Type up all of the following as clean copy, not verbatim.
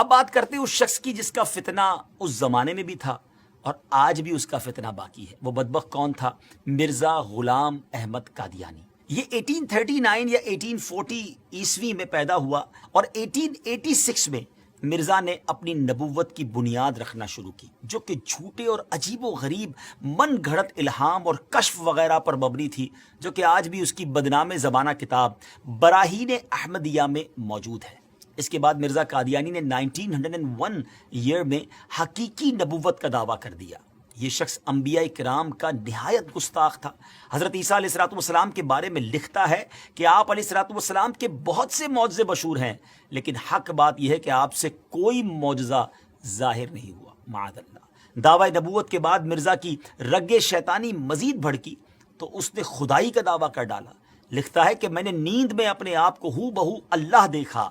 اب بات کرتے ہیں اس شخص کی جس کا فتنہ اس زمانے میں بھی تھا اور آج بھی اس کا فتنہ باقی ہے. وہ بدبخت کون تھا؟ مرزا غلام احمد قادیانی. یہ 1839 یا 1840 عیسوی میں پیدا ہوا اور 1886 میں مرزا نے اپنی نبوت کی بنیاد رکھنا شروع کی، جو کہ جھوٹے اور عجیب و غریب من گھڑت الہام اور کشف وغیرہ پر مبنی تھی، جو کہ آج بھی اس کی بدنام زمانہ کتاب براہین احمدیہ میں موجود ہے. اس کے بعد مرزا قادیانی نے 1901 ایئر میں حقیقی نبوت کا دعویٰ کر دیا. یہ شخص انبیاء کرام کا نہایت گستاخ تھا. حضرت عیسیٰ علیہ الصلوۃ والسلام کے بارے میں لکھتا ہے کہ آپ علیہ الصلوۃ والسلام کے بہت سے معجزے مشہور ہیں، لیکن حق بات یہ ہے کہ آپ سے کوئی معجزہ ظاہر نہیں ہوا، معاذ اللہ. دعوی نبوت کے بعد مرزا کی رگ شیطانی مزید بھڑکی تو اس نے خدائی کا دعویٰ کر ڈالا. لکھتا ہے کہ میں نے نیند میں اپنے آپ کو ہو بہو اللہ دیکھا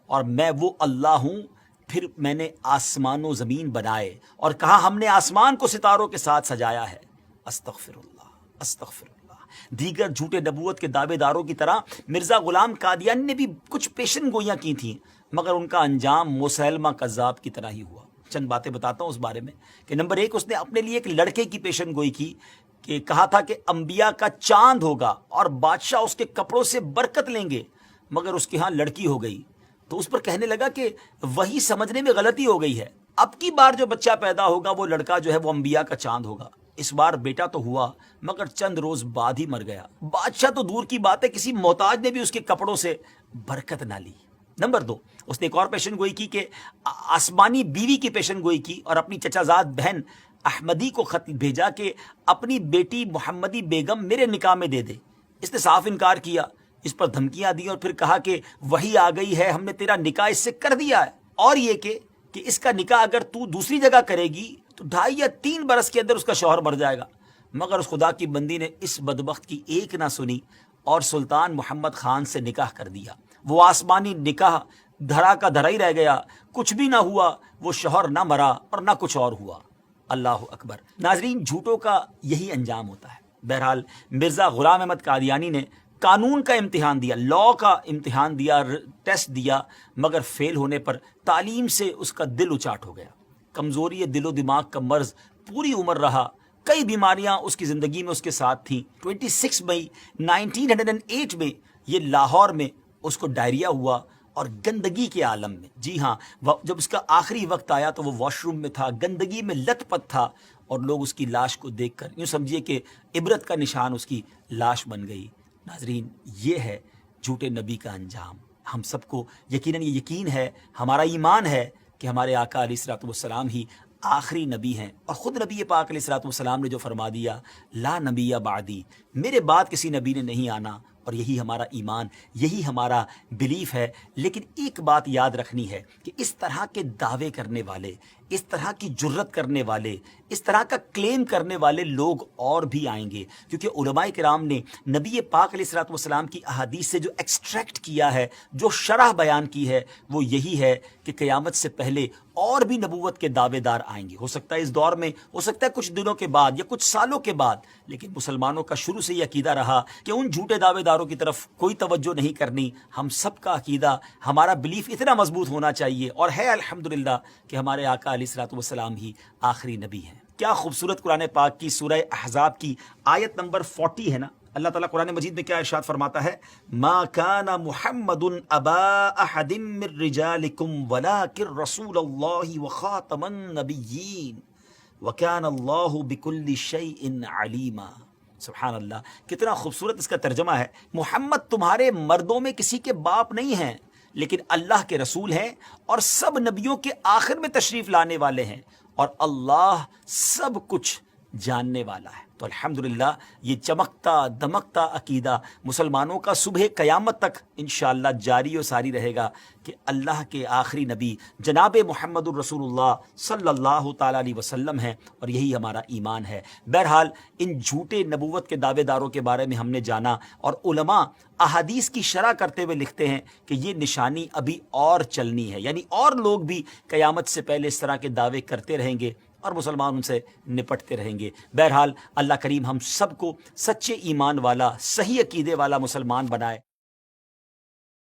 اور میں وہ اللہ ہوں. پھر میں نے آسمان و زمین بنائے اور کہا ہم نے آسمان کو ستاروں کے ساتھ سجایا ہے. استغفر اللہ، استغفر اللہ. دیگر جھوٹے نبوت کے دعوے داروں کی طرح مرزا غلام قادیانی نے بھی کچھ پیشن گوئیاں کی تھیں، مگر ان کا انجام مسیلمہ کذاب کی طرح ہی ہوا. چند باتیں بتاتا ہوں اس بارے میں کہ نمبر 1، اس نے اپنے لیے ایک لڑکے کی پیشن گوئی کی کہ کہا تھا کہ انبیاء کا چاند ہوگا اور بادشاہ اس کے کپڑوں سے برکت لیں گے، مگر اس کے ہاں لڑکی ہو گئی تو اس پر کہنے لگا کہ وہی سمجھنے میں غلطی ہو گئی ہے، اب کی بار جو بچہ پیدا ہوگا وہ لڑکا جو ہے وہ انبیاء کا چاند ہوگا. اس بار بیٹا تو ہوا مگر چند روز بعد ہی مر گیا. بادشاہ تو دور کی بات ہے، کسی محتاج نے بھی اس کے کپڑوں سے برکت نہ لی. نمبر 2، اس نے ایک اور پیشن گوئی کی کہ آسمانی بیوی کی پیشن گوئی کی اور اپنی چچا زاد بہن احمدی کو خط بھیجا کہ اپنی بیٹی محمدی بیگم میرے نکاح میں دے دے. اس نے صاف انکار کیا، اس پر دھمکیاں دی اور پھر کہا کہ وہی آ گئی ہے، ہم نے تیرا نکاح اس سے کر دیا ہے، اور یہ کہ اس کا نکاح اگر تو دوسری جگہ کرے گی تو 2.5 یا 3 برس کے اندر اس کا شوہر مر جائے گا. مگر اس خدا کی بندی نے اس بدبخت کی ایک نہ سنی اور سلطان محمد خان سے نکاح کر دیا. وہ آسمانی نکاح دھرا کا دھرا ہی رہ گیا، کچھ بھی نہ ہوا، وہ شوہر نہ مرا اور نہ کچھ اور ہوا. اللہ اکبر. ناظرین، جھوٹوں کا یہی انجام ہوتا ہے. بہرحال مرزا غلام احمد قادیانی نے قانون کا امتحان دیا، لاء کا امتحان دیا، ٹیسٹ دیا، مگر فیل ہونے پر تعلیم سے اس کا دل اچاٹ ہو گیا. کمزوری دل و دماغ کا مرض پوری عمر رہا، کئی بیماریاں اس کی زندگی میں اس کے ساتھ تھیں. 26 مئی 1908 میں یہ لاہور میں اس کو ڈائریا ہوا اور گندگی کے عالم میں. جی ہاں، جب اس کا آخری وقت آیا تو وہ واش روم میں تھا، گندگی میں لت پت تھا اور لوگ اس کی لاش کو دیکھ کر یوں سمجھیے کہ عبرت کا نشان اس کی لاش بن گئی. ناظرین، یہ ہے جھوٹے نبی کا انجام. ہم سب کو یقیناً یہ یقین ہے، ہمارا ایمان ہے کہ ہمارے آقا علیہ الصلوۃ والسلام ہی آخری نبی ہیں، اور خود نبی پاک علیہ الصلوۃ والسلام نے جو فرما دیا لا نبی بعدی، میرے بعد کسی نبی نے نہیں آنا، اور یہی ہمارا ایمان، یہی ہمارا بلیف ہے. لیکن ایک بات یاد رکھنی ہے کہ اس طرح کے دعوے کرنے والے، اس طرح کی جرت کرنے والے، اس طرح کا کلیم کرنے والے لوگ اور بھی آئیں گے، کیونکہ علماء کرام نے نبی پاک علیہ الصلوۃ والسلام کی احادیث سے جو ایکسٹریکٹ کیا ہے، جو شرح بیان کی ہے، وہ یہی ہے کہ قیامت سے پہلے اور بھی نبوت کے دعوے دار آئیں گے. ہو سکتا ہے اس دور میں، ہو سکتا ہے کچھ دنوں کے بعد یا کچھ سالوں کے بعد، لیکن مسلمانوں کا شروع سے یہ عقیدہ رہا کہ ان جھوٹے دعوے داروں کی طرف کوئی توجہ نہیں کرنی. ہم سب کا عقیدہ، ہمارا بلیف اتنا مضبوط ہونا چاہیے، اور ہے الحمدللہ کہ ہمارے آقا علیہ الصلوۃ والسلام ہی آخری نبی ہیں. کیا خوبصورت قرآن پاک کی سورہ احزاب کی آیت نمبر 40 ہے نا. اللہ تعالیٰ قرآن مجید میں کیا ارشاد فرماتا ہے؟ ما کان محمد ابا احد من رجالکم ولکن رسول اللہ وخاتم النبیین وکان اللہ بکل شیء علیما. سبحان اللہ، کتنا خوبصورت اس کا ترجمہ ہے. محمد تمہارے مردوں میں کسی کے باپ نہیں ہیں، لیکن اللہ کے رسول ہیں اور سب نبیوں کے آخر میں تشریف لانے والے ہیں، اور اللہ سب کچھ جاننے والا ہے. تو الحمدللہ یہ چمکتا دمکتا عقیدہ مسلمانوں کا صبح قیامت تک انشاءاللہ جاری و ساری رہے گا کہ اللہ کے آخری نبی جناب محمد الرسول اللہ صلی اللہ تعالیٰ علیہ وسلم ہیں، اور یہی ہمارا ایمان ہے. بہرحال ان جھوٹے نبوت کے دعوے داروں کے بارے میں ہم نے جانا، اور علماء احادیث کی شرح کرتے ہوئے لکھتے ہیں کہ یہ نشانی ابھی اور چلنی ہے، یعنی اور لوگ بھی قیامت سے پہلے اس طرح کے دعوے کرتے رہیں گے اور مسلمان ان سے نپٹتے رہیں گے. بہرحال اللہ کریم ہم سب کو سچے ایمان والا، صحیح عقیدے والا مسلمان بنائے.